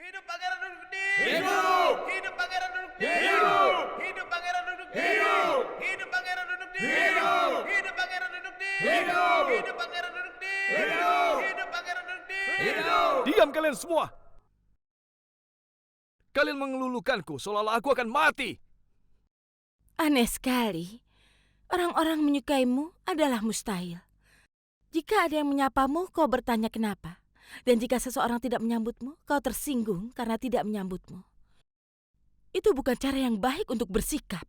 Hidup Pangeran Dudukdin! Hidup! Hidup Pangeran Dudukdin! Hidup! Hidup Pangeran Dudukdin! Hidup! Hidup Pangeran Dudukdin! Hidup! Hidup Pangeran Dudukdin! Hidup! Hidup Pangeran Dudukdin! Hidup! Hidup Pangeran Dudukdin! Hidup! Diam kalian semua! Kalian mengelulukanku seolah-olah aku akan mati. Aneh sekali. Orang-orang menyukaimu adalah mustahil. Jika ada yang menyapamu, kau bertanya kenapa. Dan jika seseorang tidak menyambutmu, kau tersinggung karena tidak menyambutmu. Itu bukan cara yang baik untuk bersikap.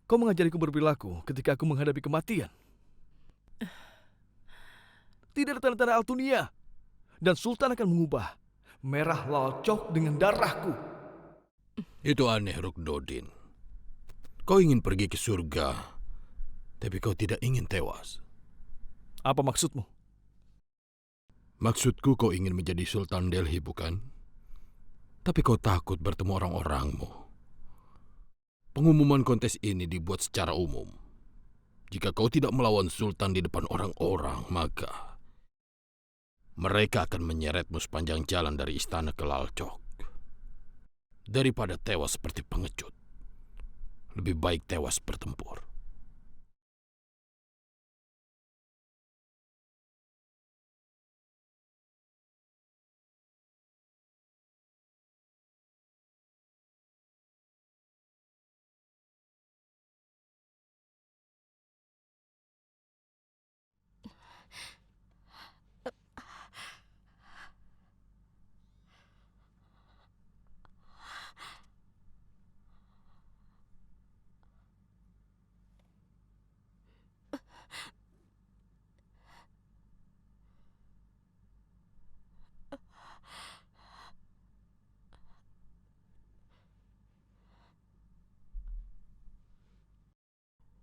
Kau mengajariku berperilaku ketika aku menghadapi kematian. Tidak ada tanda-tanda Altunia. Dan Sultan akan mengubah merah lalcok dengan darahku. Itu aneh, Rukdodin. Kau ingin pergi ke surga, tapi kau tidak ingin tewas. Apa maksudmu? Maksudku kau ingin menjadi Sultan Delhi, bukan? Tapi kau takut bertemu orang-orangmu. Pengumuman kontes ini dibuat secara umum. Jika kau tidak melawan Sultan di depan orang-orang, maka mereka akan menyeretmu sepanjang jalan dari istana ke Lalcok. Daripada tewas seperti pengecut, lebih baik tewas bertempur.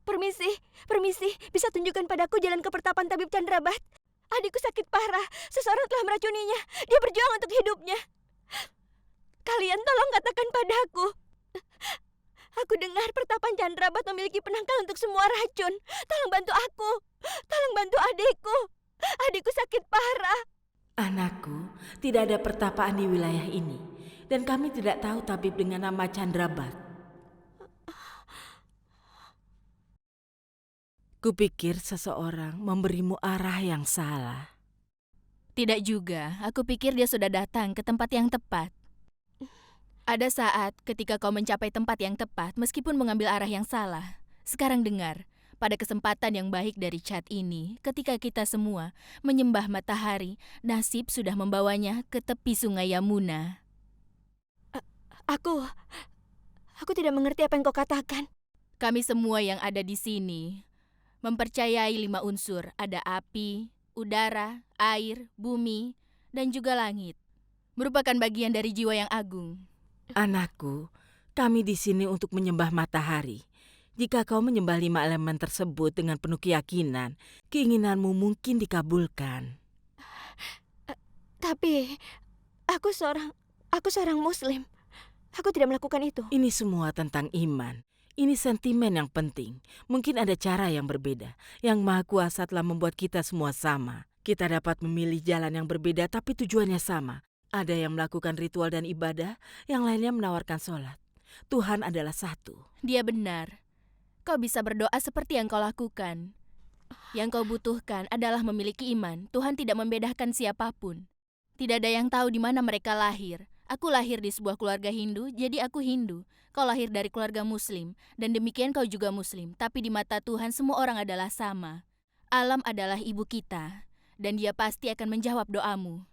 Permisi, permisi. Bisa tunjukkan padaku jalan ke pertapan Tabib Chandrabat? Adikku sakit parah. Seseorang telah meracuninya. Dia berjuang untuk hidupnya. Kalian tolong katakan padaku. Aku dengar pertapan Chandrabat memiliki penangkal untuk semua racun. Tolong bantu aku. Tolong bantu adikku. Adikku sakit parah. Anakku, tidak ada pertapaan di wilayah ini. Dan kami tidak tahu tabib dengan nama Chandrabat. Kupikir seseorang memberimu arah yang salah. Tidak juga, aku pikir dia sudah datang ke tempat yang tepat. Ada saat ketika kau mencapai tempat yang tepat meskipun mengambil arah yang salah. Sekarang dengar, pada kesempatan yang baik dari cat ini, ketika kita semua menyembah matahari, nasib sudah membawanya ke tepi sungai Yamuna. Aku tidak mengerti apa yang kau katakan. Kami semua yang ada di sini mempercayai 5 unsur, ada api, udara, air, bumi, dan juga langit. Merupakan bagian dari jiwa yang agung. Anakku, kami di sini untuk menyembah matahari. Jika kau menyembah 5 elemen tersebut dengan penuh keyakinan, keinginanmu mungkin dikabulkan. Tapi aku seorang muslim. Aku tidak melakukan itu. Ini semua tentang iman. Ini sentimen yang penting. Mungkin ada cara yang berbeda. Yang Maha Kuasa telah membuat kita semua sama. Kita dapat memilih jalan yang berbeda tapi tujuannya sama. Ada yang melakukan ritual dan ibadah, yang lainnya menawarkan sholat. Tuhan adalah satu. Dia benar. Kau bisa berdoa seperti yang kau lakukan. Yang kau butuhkan adalah memiliki iman. Tuhan tidak membedakan siapapun. Tidak ada yang tahu di mana mereka lahir. Aku lahir di sebuah keluarga Hindu, jadi aku Hindu. Kau lahir dari keluarga Muslim, dan demikian kau juga Muslim. Tapi di mata Tuhan semua orang adalah sama. Alam adalah ibu kita, dan dia pasti akan menjawab doamu.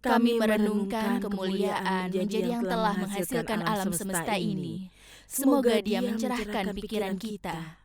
Kami merenungkan kemuliaan menjadi yang telah menghasilkan alam semesta ini. Semoga dia mencerahkan pikiran kita.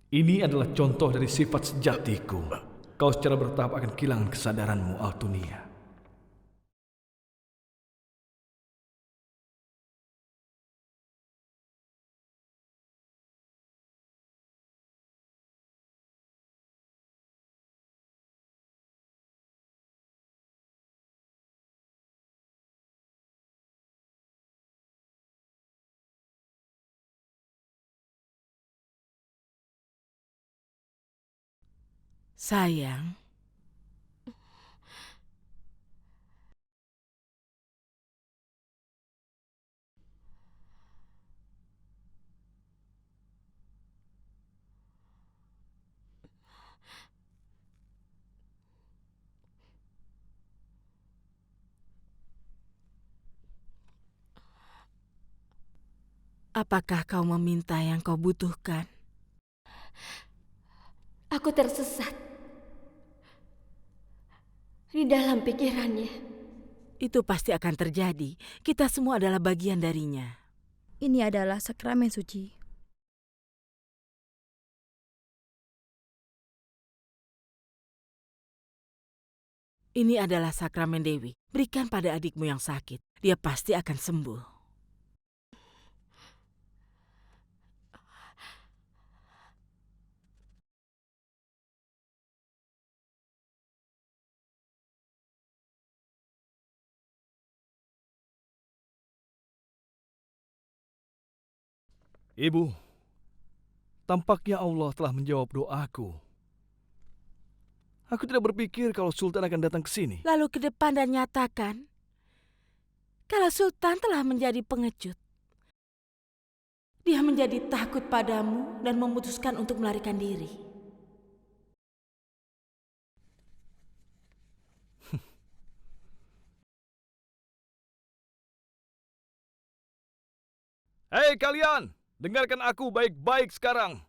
Ini adalah contoh dari sifat sejatiku. Kau secara bertahap akan kehilangan kesadaranmu, Altunia. Sayang, apakah kau meminta yang kau butuhkan? Aku tersesat di dalam pikirannya. Itu pasti akan terjadi. Kita semua adalah bagian darinya. Ini adalah sakramen suci. Ini adalah sakramen Dewi. Berikan pada adikmu yang sakit. Dia pasti akan sembuh. Ibu, tampaknya Allah telah menjawab doaku. Aku tidak berpikir kalau Sultan akan datang ke sini. Lalu ke depan dan nyatakan kalau Sultan telah menjadi pengecut. Dia menjadi takut padamu dan memutuskan untuk melarikan diri. Hei kalian, dengarkan aku baik-baik sekarang.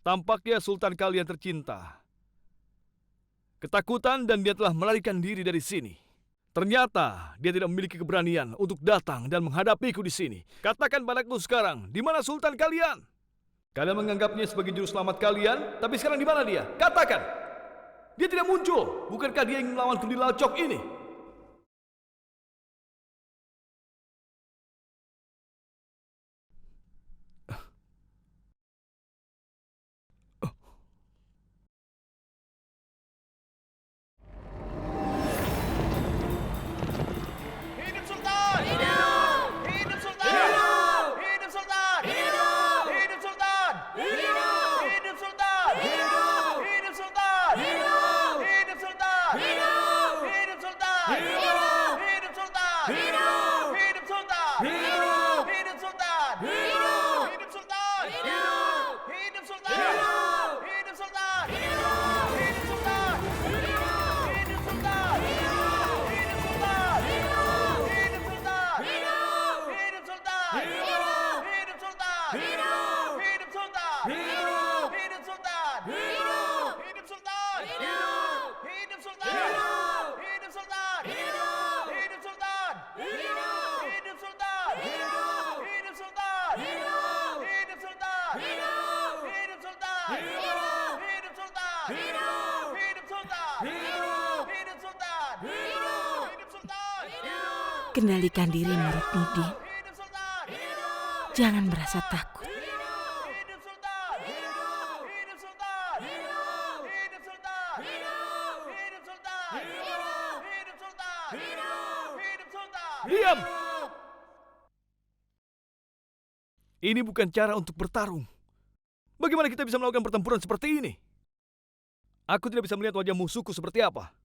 Tampaknya Sultan kalian tercinta ketakutan dan dia telah melarikan diri dari sini. Ternyata dia tidak memiliki keberanian untuk datang dan menghadapiku di sini. Katakan padaku sekarang, di mana Sultan kalian? Kalian menganggapnya sebagai juru selamat kalian, tapi sekarang di mana dia? Katakan. Dia tidak muncul. Bukankah dia ingin melawanku di Lalcok ini? Hidup Sultan! Hidup! Hidup Sultan! Hidup! Hidup Sultan! Hidup! Hidup Sultan! Hidup! Hidup Sultan! Hidup! Hidup Sultan! Hidup! Hidup Sultan! Hidup! Hidup Sultan! Hidup! Hidup Sultan! Hidup! Hidup Sultan! Hidup! Hidup Sultan! Hidup! Hidup Sultan! Hidup! Hidup Sultan! Hidup! Hidup Sultan! Hidup! Hidup Sultan! Hidup! Hidup Sultan! Hidup Sultan! Hidup Sultan! Hidup Sultan! Hidup Sultan! Hidup Sultan! Hidup Sultan! Hidup Sultan! Hidup Sultan! Hidup Sultan! Hidup Sultan! Hidup Sultan! Hidup Sultan! Hidup Sultan! Hidup Sultan! Hidup Sultan! Hidup Sultan! Hidup Sultan! Hidup Sultan! Kendalikan dirimu, Ruknuddin. Hidup Sultan! Jangan merasa takut. Hidup Sultan! Hidup Sultan! Hidup Sultan! Hidup Sultan! Hidup Sultan! Hidup Sultan! Diam! Ini bukan cara untuk bertarung. Bagaimana kita bisa melakukan pertempuran seperti ini? Aku tidak bisa melihat wajah musuhku seperti apa.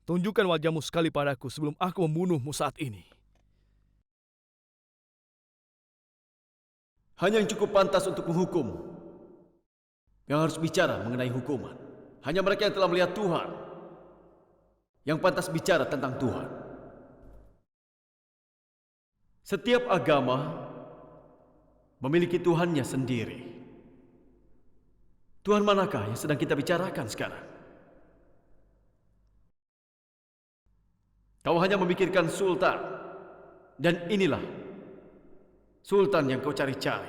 Tunjukkan wajahmu sekali padaku sebelum aku membunuhmu saat ini. Hanya yang cukup pantas untuk menghukum, yang harus bicara mengenai hukuman. Hanya mereka yang telah melihat Tuhan, yang pantas bicara tentang Tuhan. Setiap agama memiliki Tuhannya sendiri. Tuhan manakah yang sedang kita bicarakan sekarang? Kau hanya memikirkan Sultan, dan inilah Sultan yang kau cari-cari.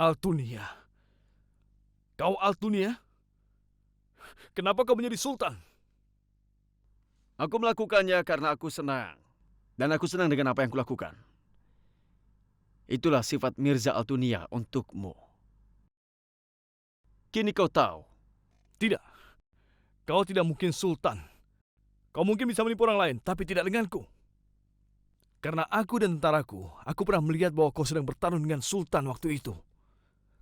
Altunia. Kau Altunia? Kenapa kau menjadi sultan? Aku melakukannya karena aku senang. Dan aku senang dengan apa yang kulakukan. Itulah sifat Mirza Altunia untukmu. Kini kau tahu. Tidak. Kau tidak mungkin sultan. Kau mungkin bisa menipu orang lain, tapi tidak denganku. Karena aku dan tentaraku, aku pernah melihat bahwa kau sedang bertarung dengan sultan waktu itu.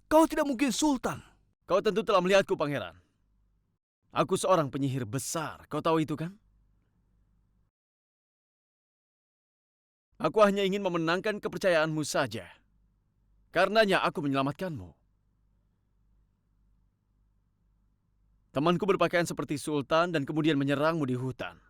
Kau tidak mungkin sultan. Kau tentu telah melihatku, pangeran. Aku seorang penyihir besar. Kau tahu itu kan? Aku hanya ingin memenangkan kepercayaanmu saja. Karenanya aku menyelamatkanmu. Temanku berpakaian seperti sultan dan kemudian menyerangmu di hutan.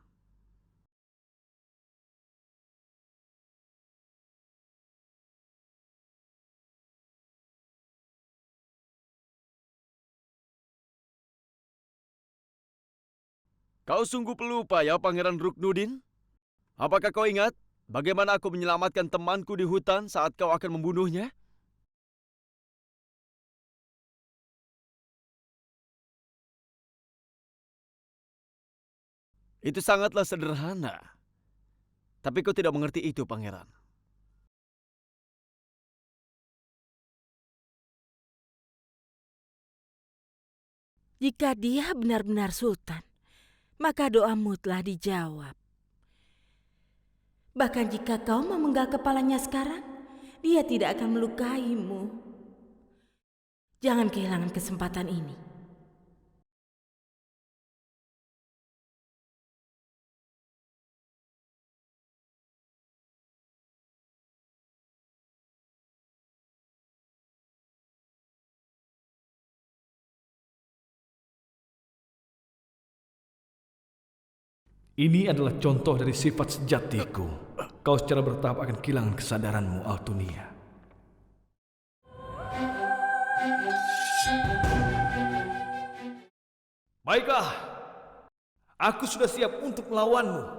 Kau sungguh pelupa ya, Pangeran Ruknudin? Apakah kau ingat bagaimana aku menyelamatkan temanku di hutan saat kau akan membunuhnya? Itu sangatlah sederhana. Tapi kau tidak mengerti itu, Pangeran. Jika dia benar-benar sultan, maka doamu telah dijawab. Bahkan jika kau memenggal kepalanya sekarang, dia tidak akan melukaimu. Jangan kehilangan kesempatan ini. Ini adalah contoh dari sifat sejatiku. Kau secara bertahap akan kehilangan kesadaranmu, Altunia. Baiklah, aku sudah siap untuk melawanmu.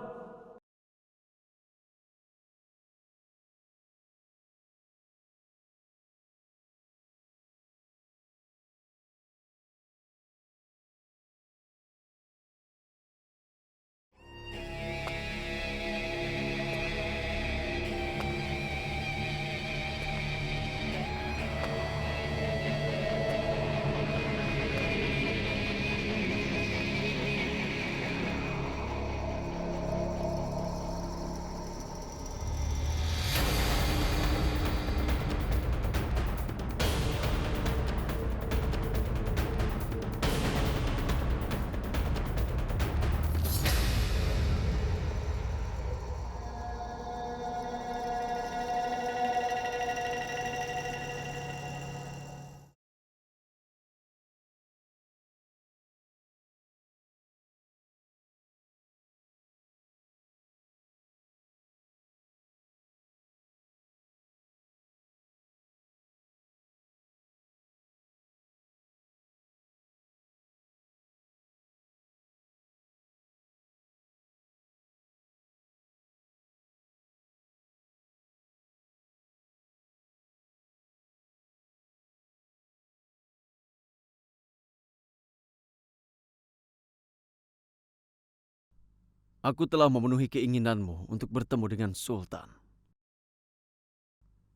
Aku telah memenuhi keinginanmu untuk bertemu dengan Sultan.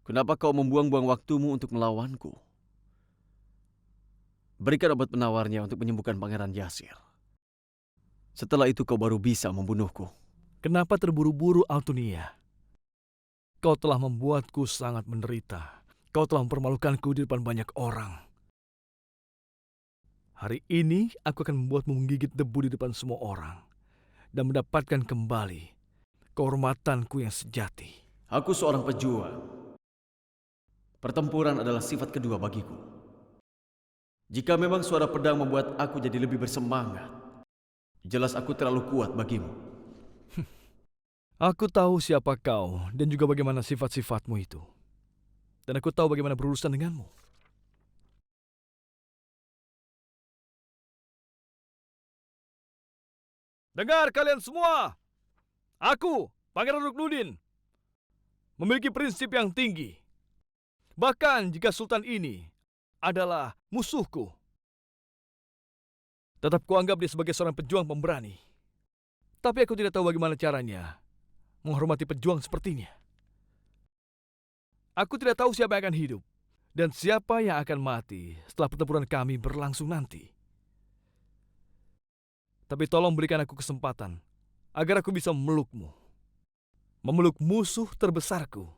Kenapa kau membuang-buang waktumu untuk melawanku? Berikan obat penawarnya untuk menyembuhkan Pangeran Yasir. Setelah itu kau baru bisa membunuhku. Kenapa terburu-buru, Altunia? Kau telah membuatku sangat menderita. Kau telah mempermalukanku di depan banyak orang. Hari ini aku akan membuatmu menggigit debu di depan semua orang dan mendapatkan kembali kehormatanku yang sejati. Aku seorang pejuang. Pertempuran adalah sifat kedua bagiku. Jika memang suara pedang membuat aku jadi lebih bersemangat, jelas aku terlalu kuat bagimu. Aku tahu siapa kau dan juga bagaimana sifat-sifatmu itu. Dan aku tahu bagaimana berurusan denganmu. Dengar kalian semua. Aku, Pangeran Ruknudin, memiliki prinsip yang tinggi. Bahkan jika Sultan ini adalah musuhku. Tetap kuanggap dia sebagai seorang pejuang pemberani. Tapi aku tidak tahu bagaimana caranya menghormati pejuang sepertinya. Aku tidak tahu siapa yang akan hidup dan siapa yang akan mati setelah pertempuran kami berlangsung nanti. Tapi tolong berikan aku kesempatan agar aku bisa memelukmu. Memeluk musuh terbesarku.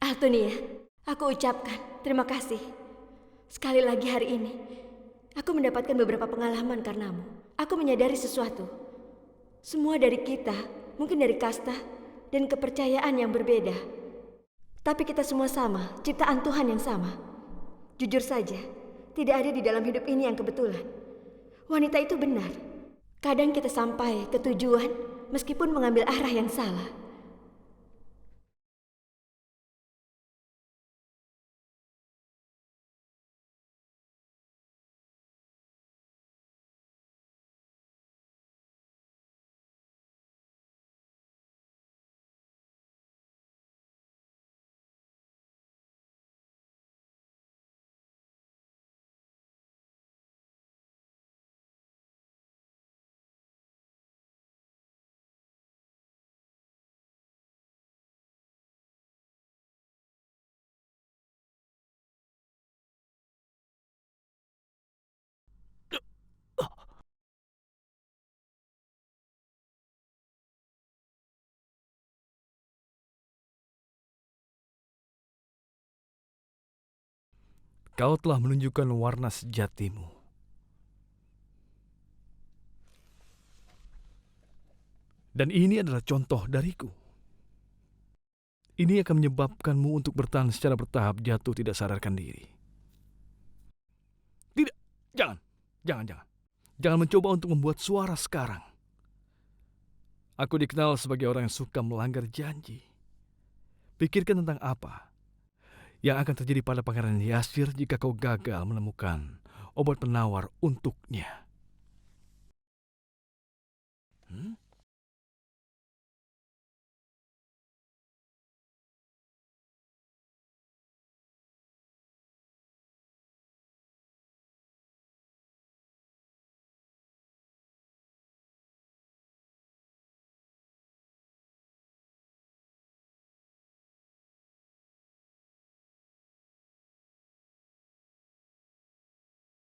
Altonia, aku ucapkan terima kasih. Sekali lagi hari ini, aku mendapatkan beberapa pengalaman karenamu. Aku menyadari sesuatu. Semua dari kita, mungkin dari kasta dan kepercayaan yang berbeda. Tapi kita semua sama, ciptaan Tuhan yang sama. Jujur saja, tidak ada di dalam hidup ini yang kebetulan. Wanita itu benar. Kadang kita sampai ke tujuan meskipun mengambil arah yang salah. Kau telah menunjukkan warna sejatimu. Dan ini adalah contoh dariku. Ini akan menyebabkanmu untuk bertahan secara bertahap jatuh tidak sadarkan diri. Tidak, jangan. Jangan mencoba untuk membuat suara sekarang. Aku dikenal sebagai orang yang suka melanggar janji. Pikirkan tentang apa yang akan terjadi pada Pangeran Yasir jika kau gagal menemukan obat penawar untuknya.